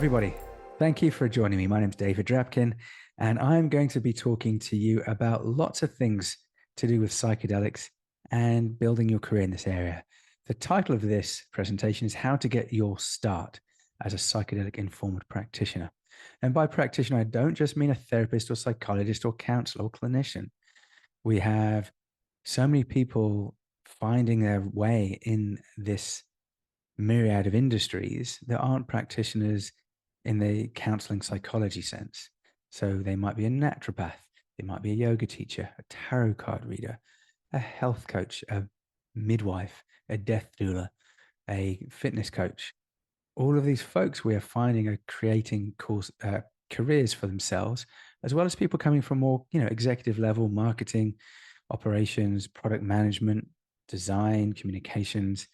everybody. Thank you for joining me. My name's David Drapkin, and I'm going to be talking to you about lots of things to do with psychedelics and building your career in this area. The title of this presentation is How to Get Your Start as a Psychedelic Informed Practitioner. And by practitioner, I don't just mean a therapist or psychologist or counselor or clinician. We have so many people finding their way in this myriad of industries that aren't practitioners in the counseling psychology sense. So they might be a naturopath, they might be a yoga teacher, a tarot card reader, a health coach, a midwife, a death doula, a fitness coach. All of these folks we are finding are creating careers for themselves, as well as people coming from more, executive level marketing, operations, product management, design, communications,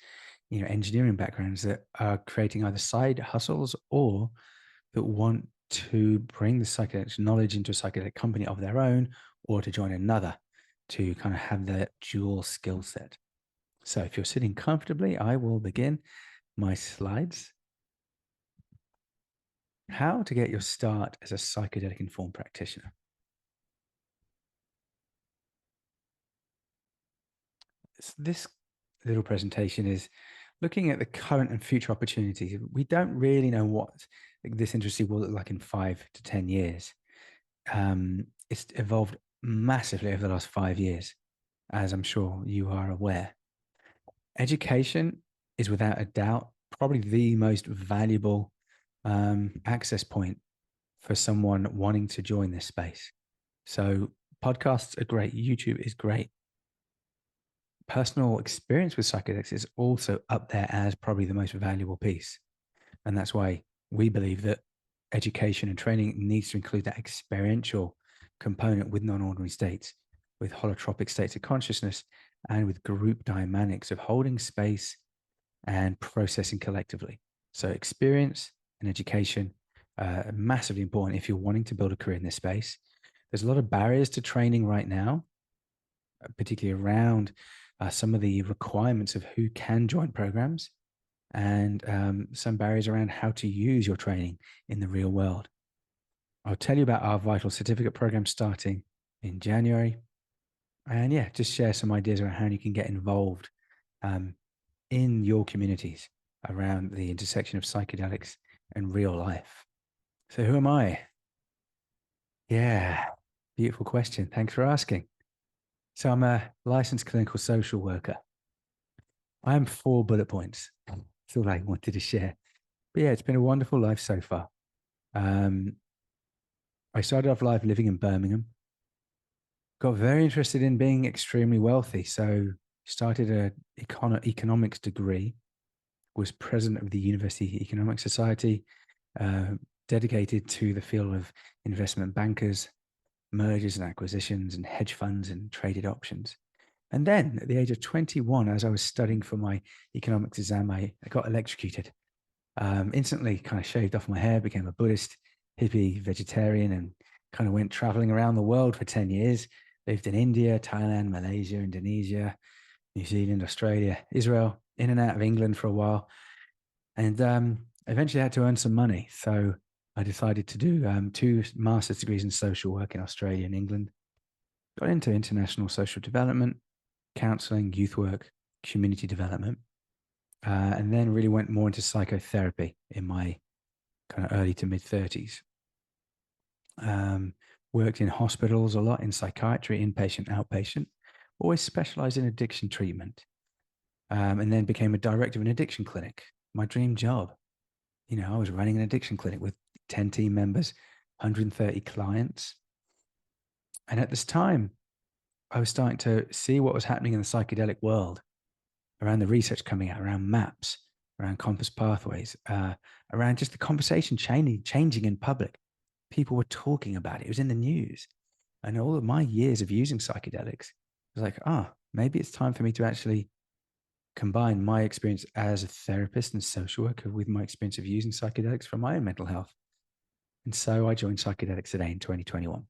engineering backgrounds that are creating either side hustles or that want to bring the psychedelic knowledge into a psychedelic company of their own or to join another to kind of have that dual skill set. So if you're sitting comfortably, I will begin my slides. How to get your start as a psychedelic informed practitioner. This little presentation is looking at the current and future opportunities. We don't really know what this industry will look like in 5 to 10 years. It's evolved massively over the last 5 years, as I'm sure you are aware. Education is without a doubt probably the most valuable access point for someone wanting to join this space. So podcasts are great. YouTube is great. Personal experience with psychedelics is also up there as probably the most valuable piece. And that's why we believe that education and training needs to include that experiential component with non-ordinary states, with holotropic states of consciousness, and with group dynamics of holding space and processing collectively. So experience and education are massively important if you're wanting to build a career in this space. There's a lot of barriers to training right now, particularly around some of the requirements of who can join programs and some barriers around how to use your training in the real world. I'll tell you about our Vital Certificate program starting in January. And yeah, just share some ideas around how you can get involved in your communities around the intersection of psychedelics and real life. So who am I? Yeah, beautiful question. Thanks for asking. So I'm a licensed clinical social worker. I am 4 bullet points. That's all I wanted to share. But yeah, it's been a wonderful life so far. I started off life living in Birmingham. Got very interested in being extremely wealthy. So started an economics degree, was president of the University Economic Society, dedicated to the field of investment bankers, mergers and acquisitions and hedge funds and traded options. And then at the age of 21, as I was studying for my economics exam, I got electrocuted. Instantly kind of shaved off my hair, became a Buddhist, hippie, vegetarian, and kind of went traveling around the world for 10 years. Lived in India, Thailand, Malaysia, Indonesia, New Zealand, Australia, Israel, in and out of England for a while. And eventually had to earn some money. So I decided to do 2 master's degrees in social work in Australia and England. Got into international social development, counseling, youth work, community development, and then really went more into psychotherapy in my kind of early to mid 30s. Worked in hospitals a lot in psychiatry, inpatient, outpatient, always specialized in addiction treatment. And then became a director of an addiction clinic, my dream job. I was running an addiction clinic with 10 team members, 130 clients. And at this time, I was starting to see what was happening in the psychedelic world, around the research coming out, around maps, around compass pathways, around just the conversation changing in public. People were talking about it. It was in the news. And all of my years of using psychedelics was like, maybe it's time for me to actually combine my experience as a therapist and social worker with my experience of using psychedelics for my own mental health. And so I joined Psychedelics Today in 2021.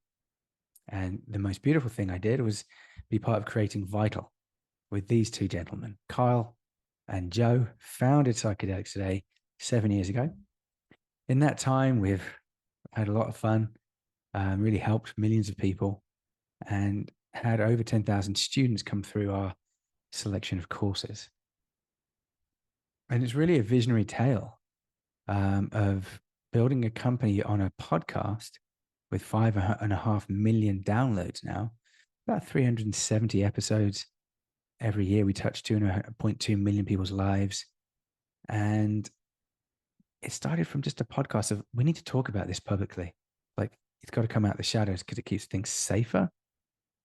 And the most beautiful thing I did was be part of creating Vital with these 2 gentlemen. Kyle and Joe founded Psychedelics Today 7 years ago. In that time, we've had a lot of fun, really helped millions of people, and had over 10,000 students come through our selection of courses. And it's really a visionary tale of building a company on a podcast with 5.5 million downloads now, about 370 episodes. Every year we touch 2.2 million people's lives. And it started from just a podcast of, we need to talk about this publicly. Like, it's got to come out of the shadows because it keeps things safer,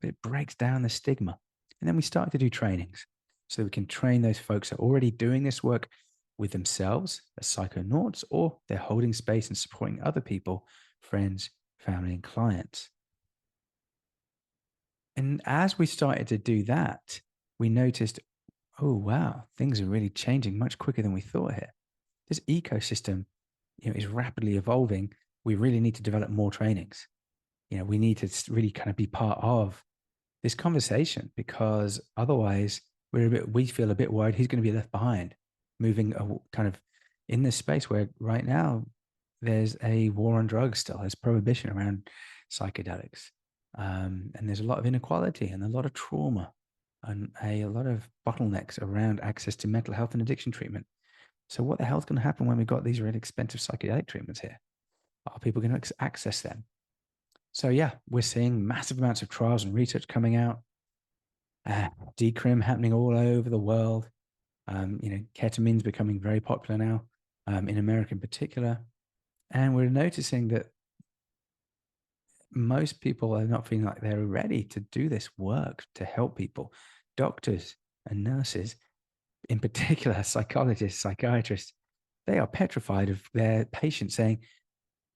but it breaks down the stigma. And then we started to do trainings so we can train those folks that are already doing this work with themselves as psychonauts, or they're holding space and supporting other people, friends, family, and clients. And as we started to do that, we noticed, oh, wow, things are really changing much quicker than we thought here. This ecosystem, is rapidly evolving. We really need to develop more trainings. We need to really kind of be part of this conversation, because otherwise we feel a bit worried he's going to be left behind, moving kind of in this space where right now there's a war on drugs still. There's prohibition around psychedelics. And there's a lot of inequality and a lot of trauma and a lot of bottlenecks around access to mental health and addiction treatment. So what the hell's going to happen when we've got these really expensive psychedelic treatments here? Are people going to access them? So yeah, we're seeing massive amounts of trials and research coming out, decrim happening all over the world. Ketamine's becoming very popular now, in America in particular. And we're noticing that most people are not feeling like they're ready to do this work to help people. Doctors and nurses, in particular, psychologists, psychiatrists, they are petrified of their patients saying,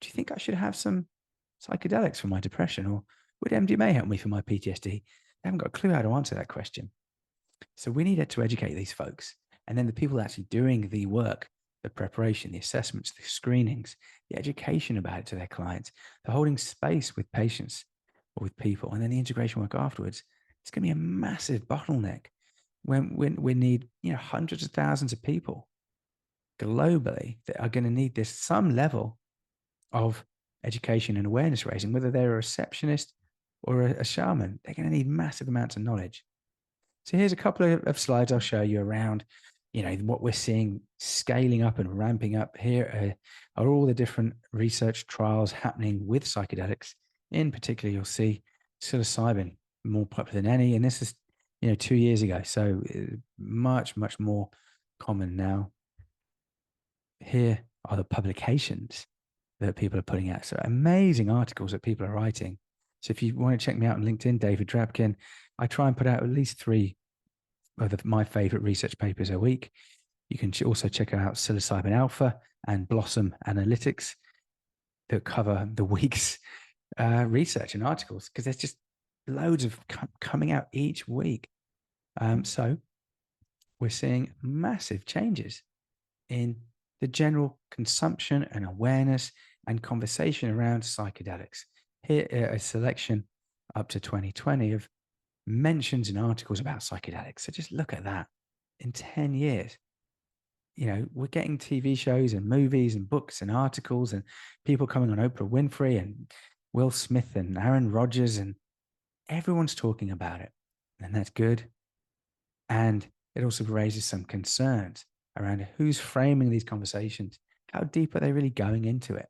do you think I should have some psychedelics for my depression? Or would MDMA help me for my PTSD? They haven't got a clue how to answer that question. So we needed to educate these folks. And then the people actually doing the work, the preparation, the assessments, the screenings, the education about it to their clients, the holding space with patients or with people, and then the integration work afterwards, it's going to be a massive bottleneck when we need hundreds of thousands of people globally that are going to need this some level of education and awareness raising, whether they're a receptionist or a shaman. They're going to need massive amounts of knowledge. So here's a couple of slides I'll show you around, what we're seeing scaling up and ramping up. Here are all the different research trials happening with psychedelics. In particular, you'll see psilocybin more popular than any. And this is, 2 years ago. So much, much more common now. Here are the publications that people are putting out. So amazing articles that people are writing. So if you want to check me out on LinkedIn, David Drapkin, I try and put out at least 3 of my favorite research papers a week. You can also check out Psilocybin Alpha and Blossom Analytics that cover the week's research and articles, because there's just loads of coming out each week. So we're seeing massive changes in the general consumption and awareness and conversation around psychedelics. Here are a selection up to 2020 of mentions in articles about psychedelics. So just look at that. In 10 years, we're getting TV shows and movies and books and articles and people coming on Oprah Winfrey and Will Smith and Aaron Rodgers, and everyone's talking about it. And that's good. And it also raises some concerns around who's framing these conversations. How deep are they really going into it?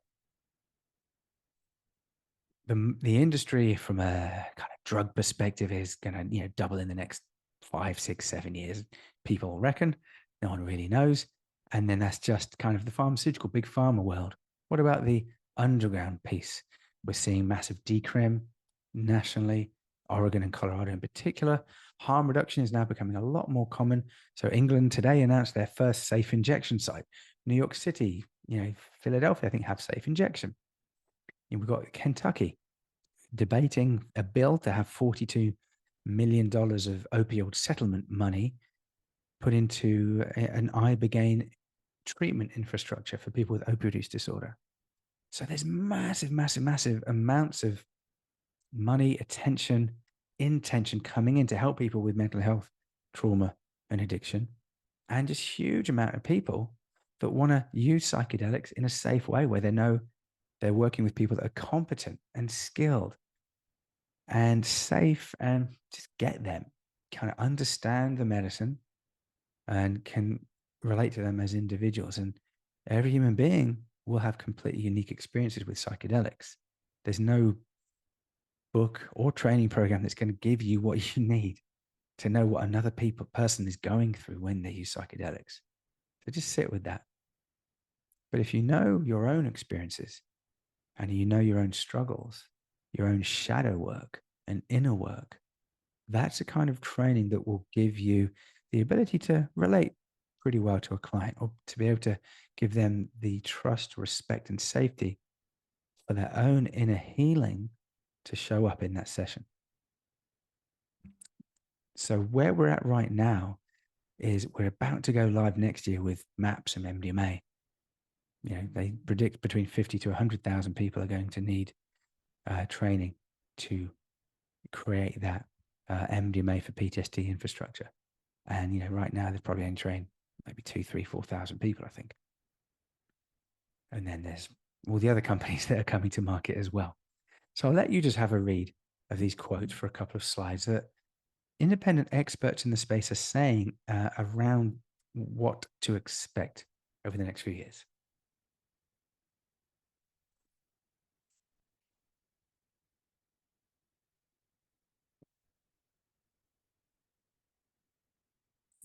The industry from a kind of drug perspective is going to double in the next 5, 6, 7 years. People reckon. No one really knows. And then that's just kind of the pharmaceutical, big pharma world. What about the underground piece? We're seeing massive decrim nationally, Oregon and Colorado in particular. Harm reduction is now becoming a lot more common. So England today announced their first safe injection site. New York City, Philadelphia, I think, have safe injection. We've got Kentucky debating a bill to have $42 million of opioid settlement money put into an ibogaine treatment infrastructure for people with opioid use disorder. So there's massive, massive, massive amounts of money, attention, intention coming in to help people with mental health, trauma, and addiction. And just huge amount of people that want to use psychedelics in a safe way where they know they're working with people that are competent and skilled and safe, and just get them, kind of understand the medicine and can relate to them as individuals. And every human being will have completely unique experiences with psychedelics. There's no book or training program that's going to give you what you need to know what another person is going through when they use psychedelics. So just sit with that. But if you know your own experiences and you know your own struggles, your own shadow work and inner work, that's a kind of training that will give you the ability to relate pretty well to a client, or to be able to give them the trust, respect, and safety for their own inner healing to show up in that session. So where we're at right now is we're about to go live next year with MAPS and MDMA. You know, they predict between 50 to 100,000 people are going to need training to create that MDMA for PTSD infrastructure. And, you know, right now there's probably only trained maybe 2, 3, 4,000 people, I think. And then there's all the other companies that are coming to market as well. So I'll let you just have a read of these quotes for a couple of slides that independent experts in the space are saying around what to expect over the next few years.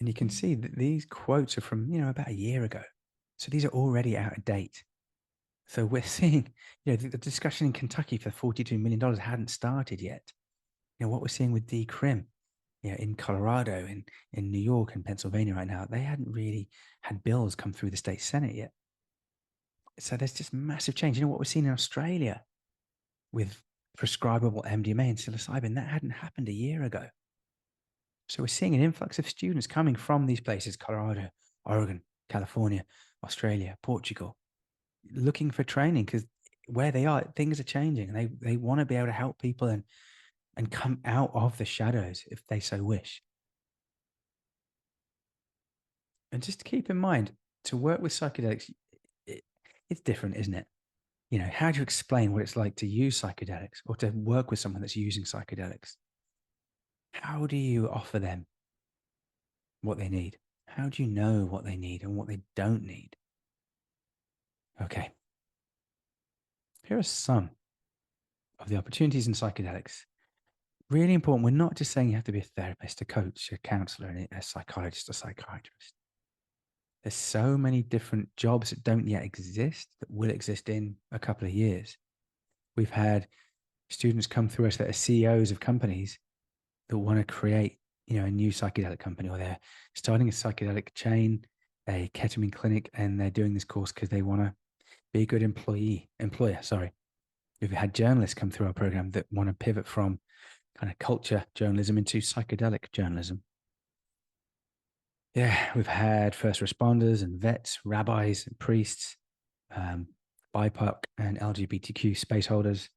And you can see that these quotes are from, you know, about a year ago. So these are already out of date. So we're seeing, you know, the discussion in Kentucky for $42 million hadn't started yet. You know, what we're seeing with decrim, you know, in Colorado, in New York and Pennsylvania right now, they hadn't really had bills come through the state Senate yet. So there's just massive change. You know what we're seeing in Australia with prescribable MDMA and psilocybin, that hadn't happened a year ago. So we're seeing an influx of students coming from these places, Colorado, Oregon, California, Australia, Portugal, looking for training because where they are, things are changing, and they want to be able to help people and come out of the shadows if they so wish. And just to keep in mind, to work with psychedelics, it's different, isn't it? You know, how do you explain what it's like to use psychedelics or to work with someone that's using psychedelics? How do you offer them what they need? How do you know what they need and what they don't need? Okay, here are some of the opportunities in psychedelics. Really important. We're not just saying you have to be a therapist, a coach, a counselor, a psychologist, a psychiatrist. There's so many different jobs that don't yet exist that will exist in a couple of years. We've had students come through us that are CEOs of companies that want to create, you know, a new psychedelic company, or they're starting a psychedelic chain, a ketamine clinic, and they're doing this course because they want to be a good employer. Sorry. We've had journalists come through our program that want to pivot from kind of culture journalism into psychedelic journalism. Yeah, we've had first responders and vets, rabbis and priests, BIPOC and LGBTQ space holders,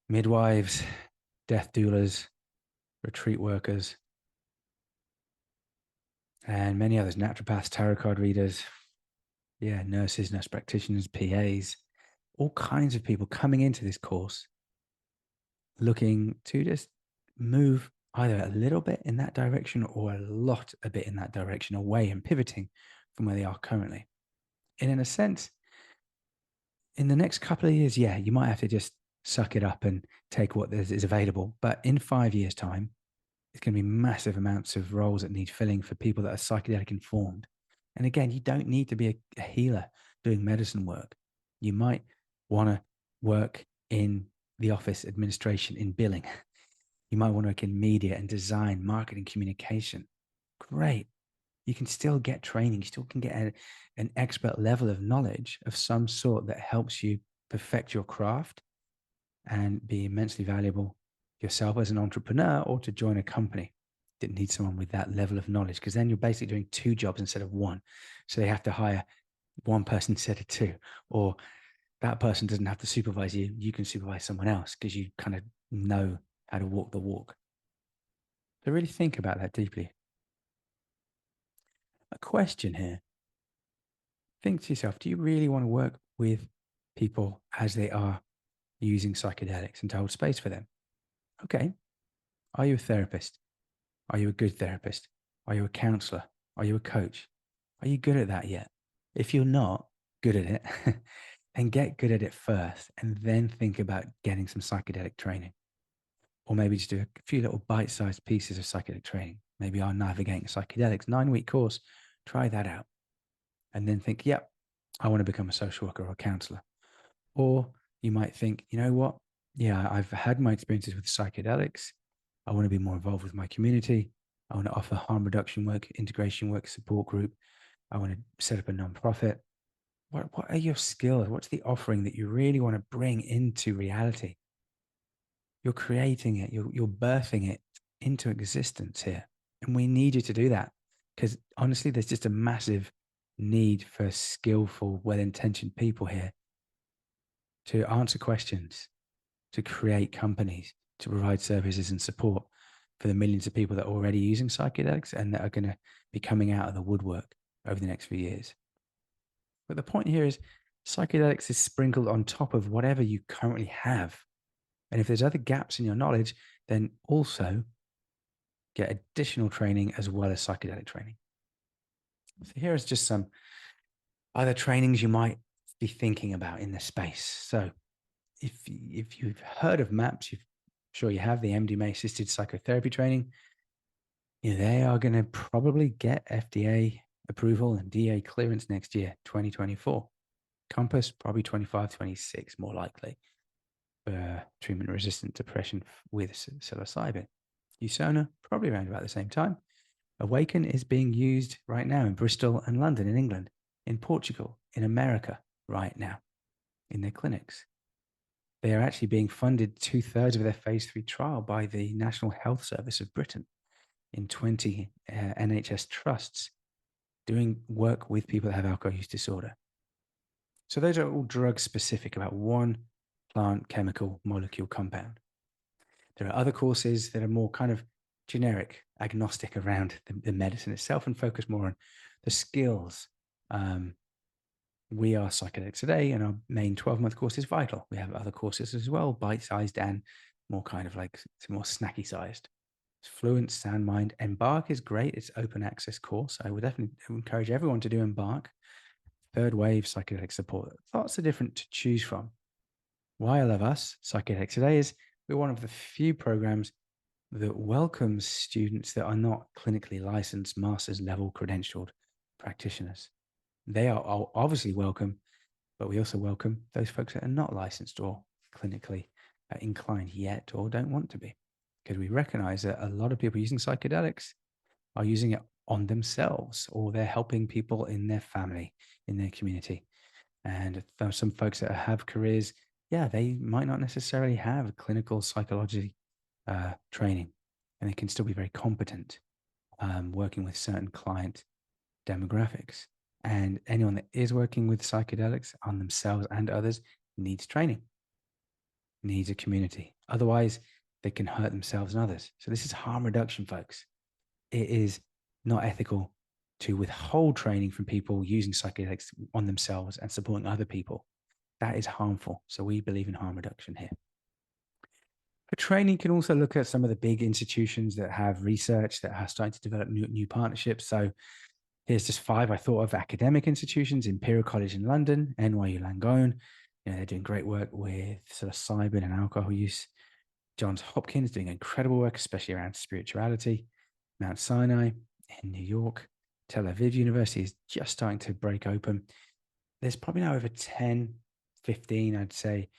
midwives, death doulas, retreat workers, and many others, naturopaths, tarot card readers, yeah, nurses, nurse practitioners, PAs, all kinds of people coming into this course looking to just move either a little bit in that direction or a bit in that direction away, and pivoting from where they are currently. And in a sense, in the next couple of years, yeah, you might have to just suck it up and take what is available. But in 5 years' time, it's going to be massive amounts of roles that need filling for people that are psychedelic informed. And again, you don't need to be a healer doing medicine work. You might want to work in the office administration, in billing. You might want to work in media and design, marketing, communication. Great. You can still get training. You still can get an expert level of knowledge of some sort that helps you perfect your craft and be immensely valuable yourself as an entrepreneur, or to join a company that needs someone with that level of knowledge, because then you're basically doing two jobs instead of one. So they have to hire one person instead of two, or that person doesn't have to supervise you. You can supervise someone else because you kind of know how to walk the walk. So really think about that deeply. A question here. think to yourself, do you really want to work with people as they are using psychedelics and to hold space for them? Okay. Are you a therapist? Are you a good therapist? Are you a counselor? Are you a coach? Are you good at that yet? If you're not good at it, then get good at it first and then think about getting some psychedelic training. Or maybe just do a few little bite-sized pieces of psychedelic training. Maybe our Navigating Psychedelics 9-week course. Try that out. And then think, yep, I want to become a social worker or a counselor. Or you might think, you know what? Yeah, I've had my experiences with psychedelics. I want to be more involved with my community. I want to offer harm reduction work, integration work, support group. I want to set up a nonprofit. What are your skills? What's the offering that you really want to bring into reality? You're creating it, you're birthing it into existence here. And we need you to do that because honestly, there's just a massive need for skillful, well-intentioned people here to answer questions, to create companies, to provide services and support for the millions of people that are already using psychedelics and that are going to be coming out of the woodwork over the next few years. But the point here is psychedelics is sprinkled on top of whatever you currently have. And if there's other gaps in your knowledge, then also get additional training as well as psychedelic training. So here is just some other trainings you might be thinking about in the space. So if you've heard of MAPS, I'm sure you have the MDMA assisted psychotherapy training. They are going to probably get FDA approval and DA clearance next year, 2024. Compass, probably 25, 26, more likely. Treatment-resistant depression with psilocybin. Usona, probably around about the same time. Awaken is being used right now in Bristol and London in England, in Portugal, in America right now, in their clinics. They are actually being funded 2/3 of their phase 3 trial by the National Health Service of Britain in 20 NHS trusts doing work with people that have alcohol use disorder. So those are all drug specific about one plant, chemical, molecule, compound. There are other courses that are more kind of generic, agnostic around the medicine itself and focus more on the skills. We are Psychedelics Today, and our main 12-month course is Vital. We have other courses as well, bite-sized and more kind of like more snacky sized. It's Fluent, Sound Mind. Embark is great. It's open access course. I would definitely encourage everyone to do Embark. Third Wave Psychedelic Support. Lots of different to choose from. Why I love us, Psychedelics Today, is we're one of the few programs that welcomes students that are not clinically licensed, master's level credentialed practitioners. They are obviously welcome, but we also welcome those folks that are not licensed or clinically inclined yet or don't want to be, because we recognize that a lot of people using psychedelics are using it on themselves, or they're helping people in their family, in their community. And some folks that have careers, yeah, they might not necessarily have clinical psychology training, and they can still be very competent working with certain client demographics. And anyone that is working with psychedelics on themselves and others needs training, needs a community. Otherwise, they can hurt themselves and others. So this is harm reduction, folks. It is not ethical to withhold training from people using psychedelics on themselves and supporting other people. That is harmful. So we believe in harm reduction here. But training can also look at some of the big institutions that have research that are starting to develop new partnerships. So here's just 5 I thought of: academic institutions: Imperial College in London, NYU Langone. They're doing great work with psilocybin and alcohol use. Johns Hopkins doing incredible work, especially around spirituality. Mount Sinai in New York. Tel Aviv University is just starting to break open. There's probably now over 10, 15, I'd say,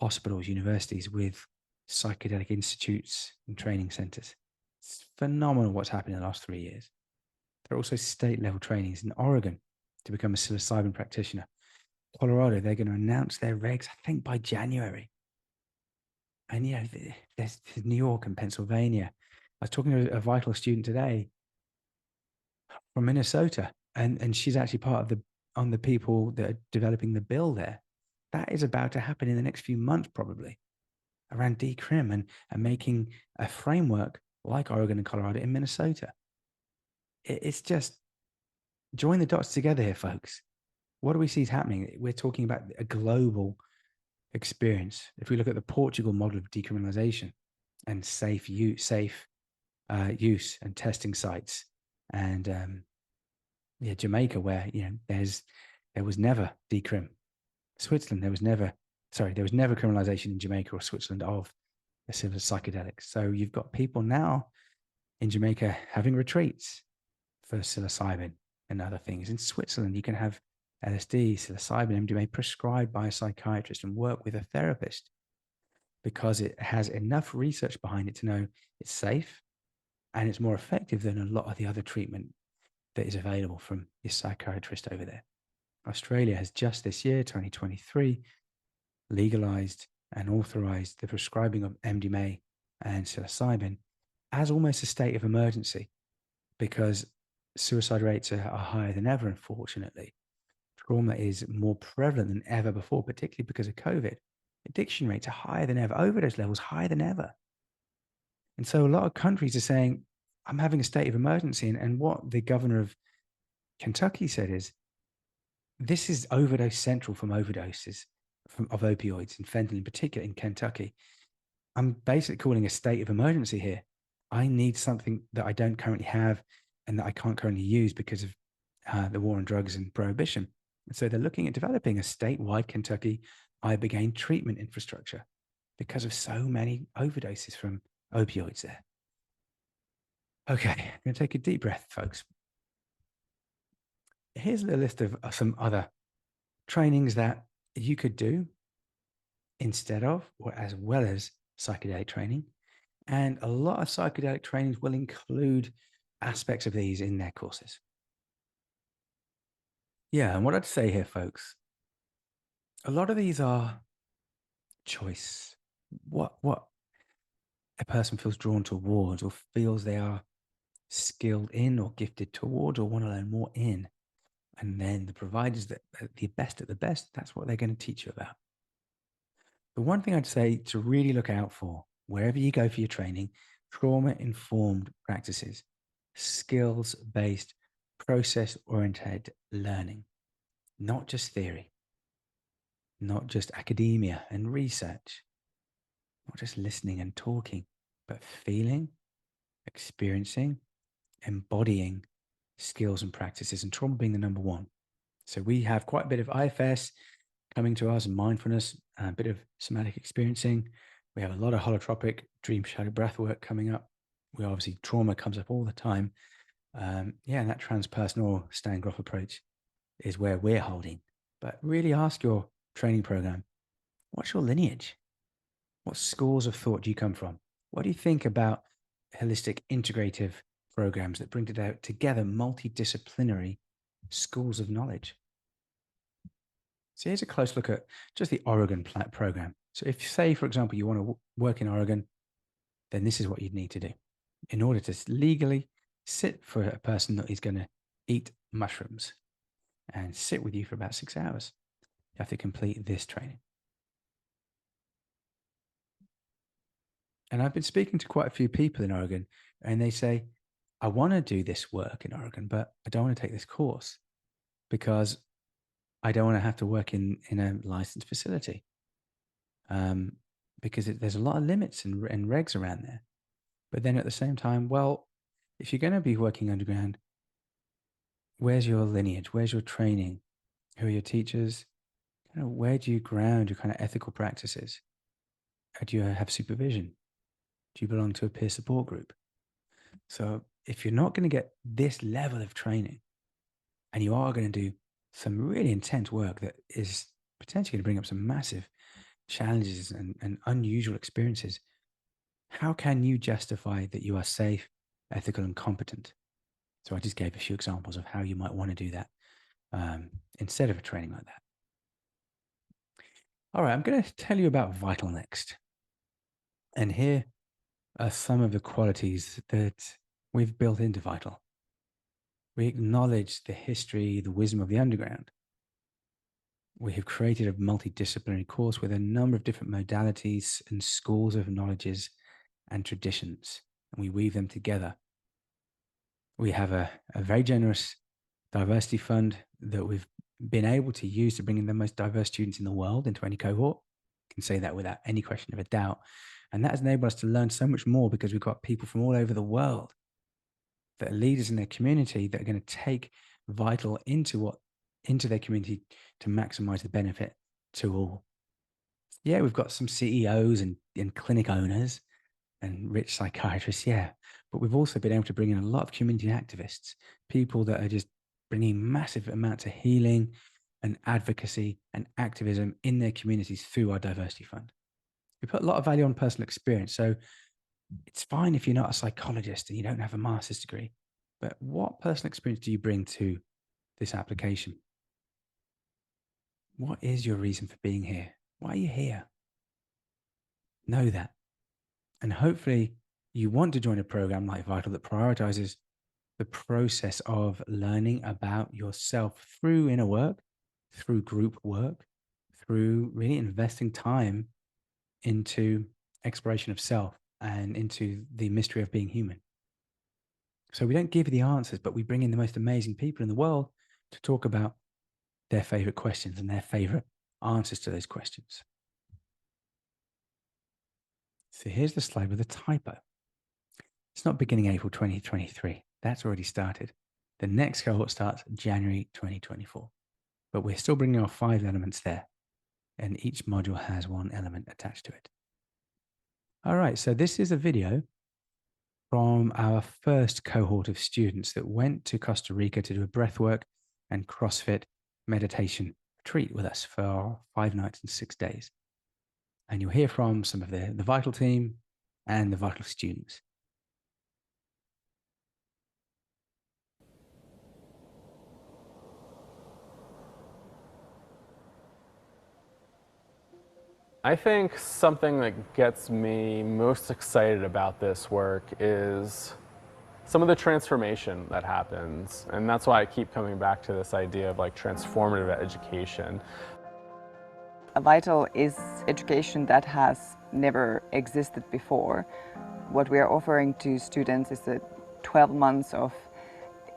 hospitals, universities with psychedelic institutes and training centers. It's phenomenal what's happened in the last 3 years. There are also state level trainings in Oregon to become a psilocybin practitioner. Colorado, they're going to announce their regs, I think, by January. And yeah, there's New York and Pennsylvania. I was talking to a Vital student today from Minnesota, and she's actually part of the people that are developing the bill there. That is about to happen in the next few months, probably, around decrim and making a framework like Oregon and Colorado in Minnesota. It's just join the dots together here, folks. what do we see is happening? We're talking about a global experience. If we look at the Portugal model of decriminalization and safe use and testing sites, and Jamaica, where there was never decrim. Switzerland, there was never criminalization in Jamaica or Switzerland of the psychedelics. So you've got people now in Jamaica having retreats for psilocybin and other things. In Switzerland, you can have LSD, psilocybin, MDMA prescribed by a psychiatrist and work with a therapist because it has enough research behind it to know it's safe and it's more effective than a lot of the other treatment that is available from your psychiatrist over there. Australia has just this year, 2023, legalized and authorized the prescribing of MDMA and psilocybin as almost a state of emergency because suicide rates are higher than ever, unfortunately. Trauma is more prevalent than ever before, particularly because of COVID. Addiction rates are higher than ever, overdose levels higher than ever. And so a lot of countries are saying, I'm having a state of emergency. And what the governor of Kentucky said is, this is overdose central from overdoses of opioids and fentanyl in particular in Kentucky. I'm basically calling a state of emergency here. I need something that I don't currently have and that I can't currently use because of the war on drugs and prohibition. And so they're looking at developing a statewide Kentucky ibogaine treatment infrastructure because of so many overdoses from opioids there. Okay, I'm going to take a deep breath, folks. Here's a list of some other trainings that you could do instead of or as well as psychedelic training. And a lot of psychedelic trainings will include aspects of these in their courses. Yeah, and what I'd say here, folks, a lot of these are choice. What a person feels drawn towards or feels they are skilled in or gifted towards or want to learn more in. And then the providers that are the best at the best, that's what they're going to teach you about. The one thing I'd say to really look out for, wherever you go for your training, trauma-informed practices, skills-based, process-oriented learning, not just theory, not just academia and research, not just listening and talking, but feeling, experiencing, embodying skills and practices, and trauma being the number one. So we have quite a bit of IFS coming to us and mindfulness, a bit of somatic experiencing. We have a lot of holotropic dream shadow breath work coming up. We obviously trauma comes up all the time. And that transpersonal Stan Groff approach is where we're holding. But really ask your training program, what's your lineage? What schools of thought do you come from? What do you think about holistic integrative programs that bring together multidisciplinary schools of knowledge? So here's a close look at just the Oregon program. So if, say, for example, you want to work in Oregon, then this is what you'd need to do. In order to legally sit for a person that is going to eat mushrooms and sit with you for about 6 hours, you have to complete this training. And I've been speaking to quite a few people in Oregon, and they say, I want to do this work in Oregon, but I don't want to take this course because I don't want to have to work in a licensed facility because there's a lot of limits and regs around there. But then at the same time, well, if you're going to be working underground, where's your lineage? Where's your training? Who are your teachers? Where do you ground your kind of ethical practices? Do you have supervision? Do you belong to a peer support group? So if you're not going to get this level of training and you are going to do some really intense work that is potentially going to bring up some massive challenges and unusual experiences, how can you justify that you are safe, ethical, and competent? So I just gave a few examples of how you might want to do that instead of a training like that. All right, I'm going to tell you about Vital next. And here are some of the qualities that we've built into Vital. We acknowledge the history, the wisdom of the underground. We have created a multidisciplinary course with a number of different modalities and schools of knowledges and traditions, and we weave them together. We have a very generous diversity fund that we've been able to use to bring in the most diverse students in the world into any cohort. I can say that without any question of a doubt. And that has enabled us to learn so much more because we've got people from all over the world that are leaders in their community that are going to take Vital into their community to maximize the benefit to all. Yeah, we've got some CEOs and clinic owners and rich psychiatrists, yeah. But we've also been able to bring in a lot of community activists, people that are just bringing massive amounts of healing and advocacy and activism in their communities through our diversity fund. We put a lot of value on personal experience. So it's fine if you're not a psychologist and you don't have a master's degree, but what personal experience do you bring to this application? What is your reason for being here? Why are you here? Know that. And hopefully you want to join a program like Vital that prioritizes the process of learning about yourself through inner work, through group work, through really investing time into exploration of self and into the mystery of being human. So we don't give you the answers, but we bring in the most amazing people in the world to talk about their favorite questions and their favorite answers to those questions. So here's the slide with a typo. It's not beginning April 2023. That's already started. The next cohort starts January 2024. But we're still bringing our 5 elements there. And each module has 1 element attached to it. All right, so this is a video from our first cohort of students that went to Costa Rica to do a breathwork and CrossFit meditation retreat with us for 5 nights and 6 days. And you'll hear from some of the Vital team and the Vital students. I think something that gets me most excited about this work is some of the transformation that happens. And that's why I keep coming back to this idea of like transformative education. Vital is education that has never existed before. What we are offering to students is 12 months of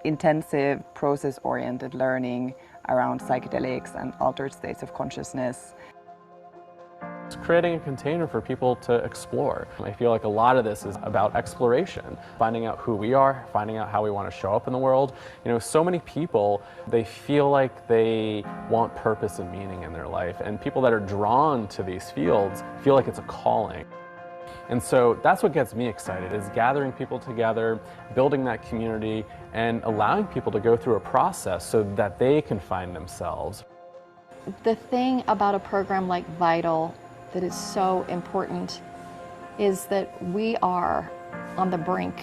intensive process-oriented learning around psychedelics and altered states of consciousness. It's creating a container for people to explore. I feel like a lot of this is about exploration, finding out who we are, finding out how we want to show up in the world. You know, so many people, they feel like they want purpose and meaning in their life, and people that are drawn to these fields feel like it's a calling. And so that's what gets me excited, is gathering people together, building that community, and allowing people to go through a process so that they can find themselves. The thing about a program like Vital that is so important is that we are on the brink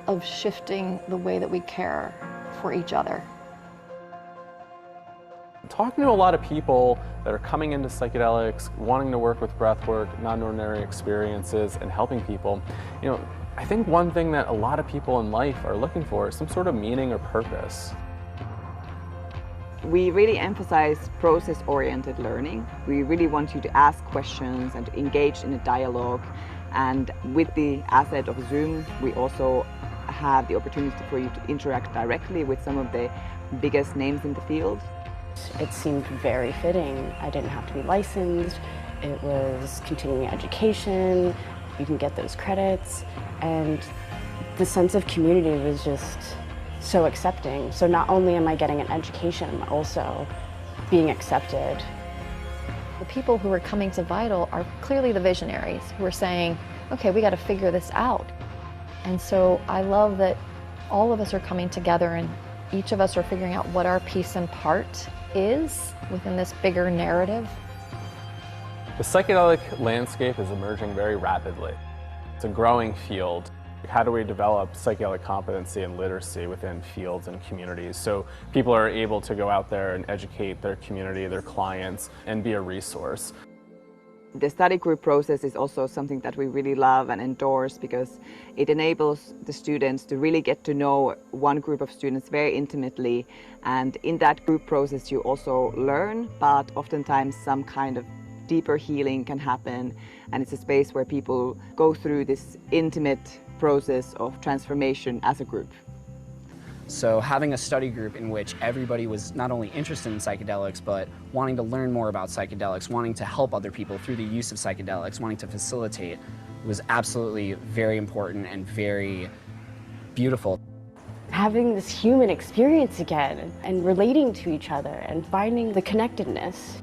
of shifting the way that we care for each other. Talking to a lot of people that are coming into psychedelics, wanting to work with breathwork, non-ordinary experiences, and helping people, you know, I think one thing that a lot of people in life are looking for is some sort of meaning or purpose. We really emphasize process-oriented learning. We really want you to ask questions and to engage in a dialogue. And with the asset of Zoom, we also have the opportunity for you to interact directly with some of the biggest names in the field. It seemed very fitting. I didn't have to be licensed. It was continuing education. You can get those credits. And the sense of community was just so accepting. So not only am I getting an education, I'm also being accepted. The people who are coming to Vital are clearly the visionaries who are saying, okay, we got to figure this out. And so I love that all of us are coming together and each of us are figuring out what our piece and part is within this bigger narrative. The psychedelic landscape is emerging very rapidly. It's a growing field. How do we develop psychedelic competency and literacy within fields and communities so people are able to go out there and educate their community, their clients, and be a resource? The study group process is also something that we really love and endorse because it enables the students to really get to know one group of students very intimately, and in that group process you also learn, but oftentimes some kind of deeper healing can happen, and it's a space where people go through this intimate process of transformation as a group. So having a study group in which everybody was not only interested in psychedelics, but wanting to learn more about psychedelics, wanting to help other people through the use of psychedelics, wanting to facilitate, was absolutely very important and very beautiful. Having this human experience again and relating to each other and finding the connectedness.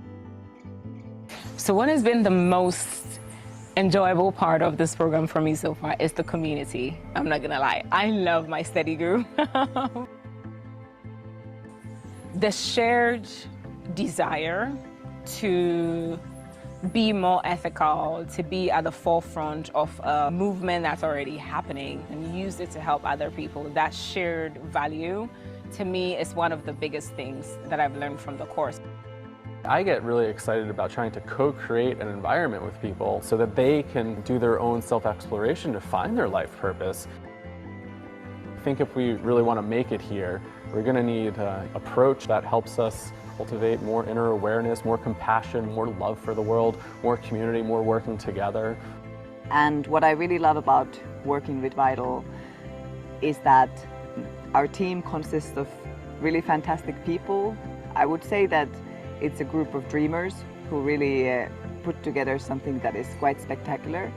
So what has been the most enjoyable part of this program for me so far is the community. I'm not gonna lie, I love my study group. The shared desire to be more ethical, to be at the forefront of a movement that's already happening and use it to help other people. That shared value, to me, is one of the biggest things that I've learned from the course. I get really excited about trying to co-create an environment with people so that they can do their own self-exploration to find their life purpose. I think if we really want to make it here, we're going to need an approach that helps us cultivate more inner awareness, more compassion, more love for the world, more community, more working together. And what I really love about working with Vital is that our team consists of really fantastic people. I would say that it's a group of dreamers who really put together something that is quite spectacular.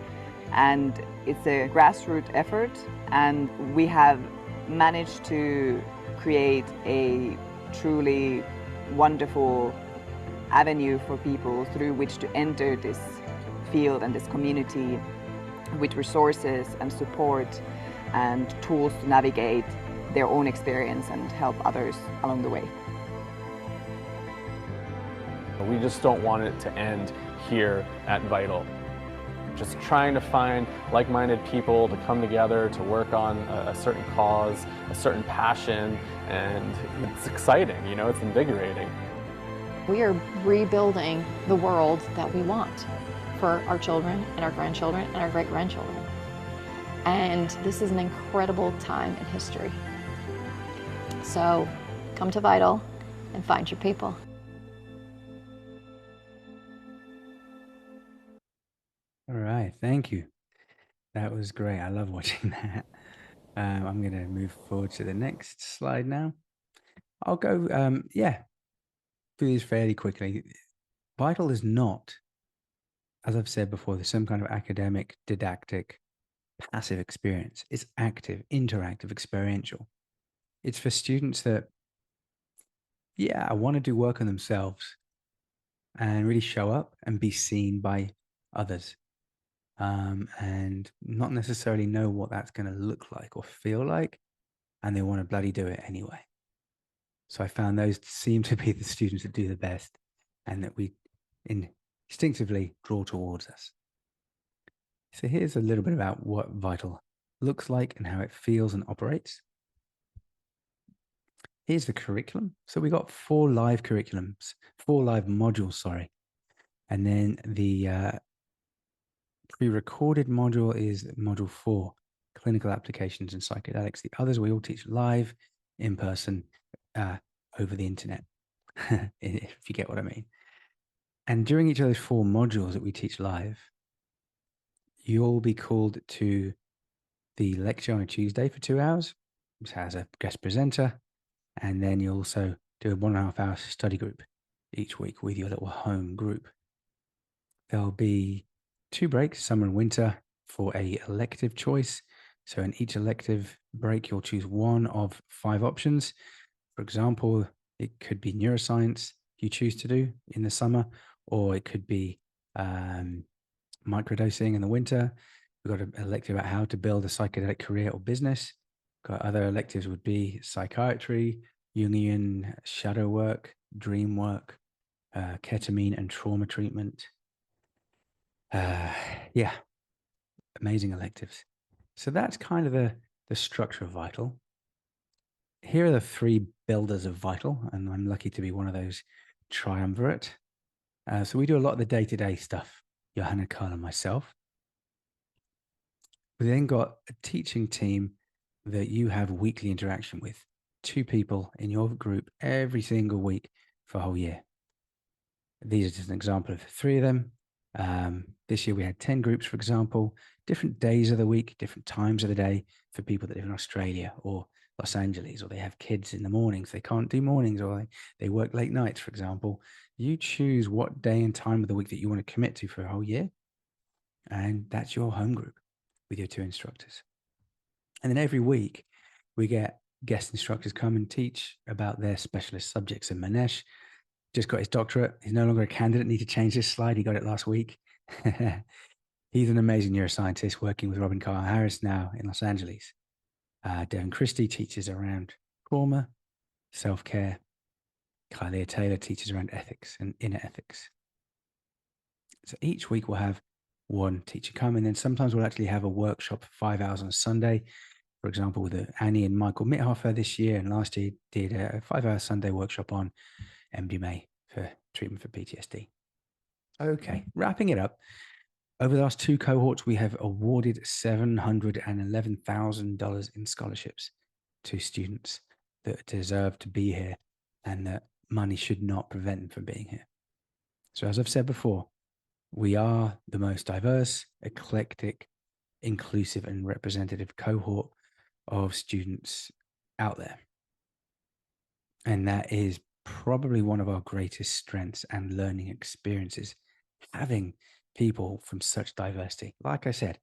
And it's a grassroots effort, and we have managed to create a truly wonderful avenue for people through which to enter this field and this community with resources and support and tools to navigate their own experience and help others along the way. We just don't want it to end here at Vital. Just trying to find like-minded people to come together to work on a certain cause, a certain passion, and it's exciting, you know, it's invigorating. We are rebuilding the world that we want for our children and our grandchildren and our great-grandchildren. And this is an incredible time in history. So come to Vital and find your people. All right, thank you. That was great. I love watching that. I'm going to move forward to the next slide now. I'll go, through these fairly quickly. Vital is not, as I've said before, there's some kind of academic, didactic, passive experience. It's active, interactive, experiential. It's for students that, want to do work on themselves and really show up and be seen by others. And not necessarily know what that's going to look like or feel like, and they want to bloody do it anyway. So I found those seem to be the students that do the best and that we instinctively draw towards us. So here's a little bit about what Vital looks like and how it feels and operates. Here's the curriculum. So we got 4 live modules, and then the pre-recorded module is module 4, clinical applications in psychedelics. The others we all teach live, in person, over the internet, if you get what I mean. And during each of those 4 modules that we teach live, you'll be called to the lecture on a Tuesday for 2 hours, which has a guest presenter, and then you'll also do a 1.5 hour study group each week with your little home group. There'll be 2 breaks, summer and winter, for a elective choice. So in each elective break, you'll choose one of 5 options. For example, it could be neuroscience you choose to do in the summer, or it could be microdosing in the winter. We've got an elective about how to build a psychedelic career or business. Got other electives would be psychiatry, Jungian shadow work, dream work, ketamine and trauma treatment. Amazing electives. So that's kind of the structure of Vital. Here are the 3 builders of Vital, and I'm lucky to be one of those triumvirate. So we do a lot of the day-to-day stuff, Johanna, Carl, and myself. We then got a teaching team that you have weekly interaction with, 2 people in your group every single week for a whole year. These are just an example of 3 of them. This year we had 10 groups, for example, different days of the week, different times of the day for people that live in Australia or Los Angeles, or they have kids in the mornings, they can't do mornings, or they work late nights, for example. You choose what day and time of the week that you want to commit to for a whole year. And that's your home group with your 2 instructors. And then every week we get guest instructors come and teach about their specialist subjects. And Manesh just got his doctorate. He's no longer a candidate. Need to change this slide. He got it last week. He's an amazing neuroscientist working with Robin Carl Harris now in Los Angeles. Devin Christie teaches around trauma, self-care. Kylia Taylor teaches around ethics and inner ethics. So each week we'll have one teacher come, and then sometimes we'll actually have a workshop for 5 hours on a Sunday. For example, with Annie and Michael Mithofer this year, and last year did a 5-hour Sunday workshop on MDMA for treatment for PTSD. Okay, wrapping it up. Over the last 2 cohorts, we have awarded $711,000 in scholarships to students that deserve to be here and that money should not prevent them from being here. So as I've said before, we are the most diverse, eclectic, inclusive, and representative cohort of students out there. And that is probably one of our greatest strengths and learning experiences, having people from such diversity. Like I said,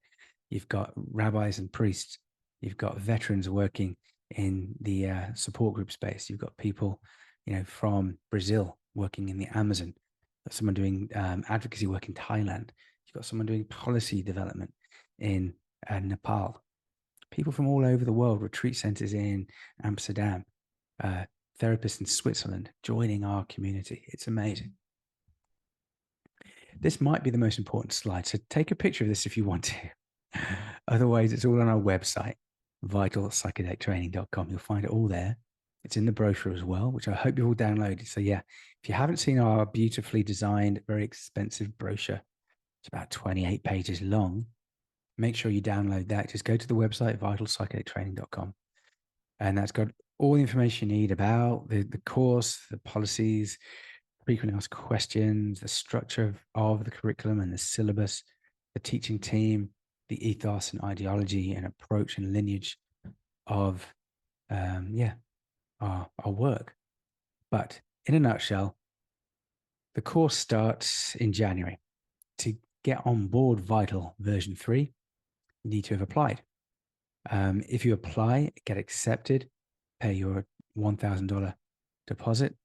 you've got rabbis and priests, you've got veterans working in the support group space, you've got people, from Brazil working in the Amazon, someone doing advocacy work in Thailand, you've got someone doing policy development in Nepal, people from all over the world, retreat centers in Amsterdam, therapists in Switzerland joining our community. It's amazing. This might be the most important slide, so take a picture of this if you want to. Otherwise, it's all on our website, vitalpsychedelictraining.com. You'll find it all there. It's in the brochure as well, which I hope you've all downloaded. So yeah, if you haven't seen our beautifully designed, very expensive brochure, it's about 28 pages long, make sure you download that. Just go to the website, vitalpsychedelictraining.com. And that's got all the information you need about the course, the policies, frequently asked questions, the structure of the curriculum and the syllabus, the teaching team, the ethos and ideology and approach and lineage of our work. But in a nutshell, the course starts in January. To get on board Vital version 3, you need to have applied. If you apply, get accepted, pay your $1,000 deposit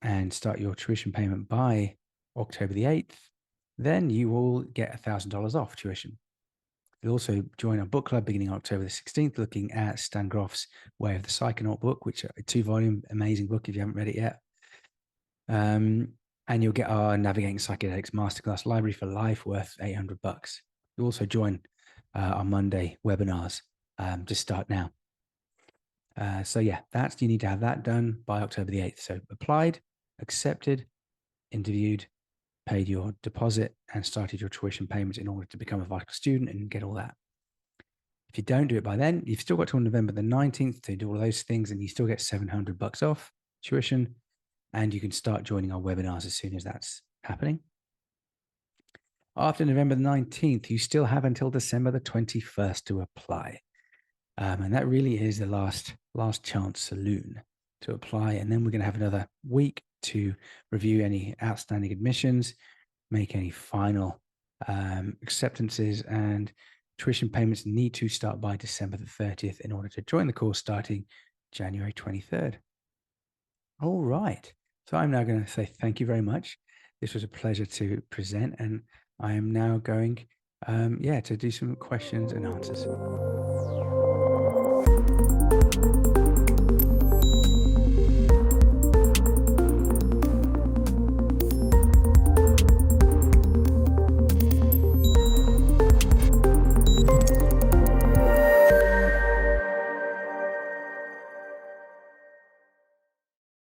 and start your tuition payment by October the 8th, then you will get $1,000 off tuition. You'll also join our book club beginning October the 16th, looking at Stan Grof's Way of the Psychonaut book, which is a 2-volume amazing book if you haven't read it yet. And you'll get our Navigating Psychedelics Masterclass library for life worth $800. You'll also join our Monday webinars. Just start now. So yeah, you need to have that done by October the 8th. So applied, accepted, interviewed, paid your deposit, and started your tuition payments in order to become a Vital student and get all that. If you don't do it by then, you've still got till November the 19th to do all those things, and you still get $700 off tuition, and you can start joining our webinars as soon as that's happening. After November the 19th, you still have until December the 21st to apply. And that really is the last chance saloon to apply. And then we're going to have another week to review any outstanding admissions, make any final acceptances, and tuition payments need to start by December the 30th in order to join the course starting January 23rd. All right. So I'm now going to say thank you very much. This was a pleasure to present, and I am now going to do some questions and answers.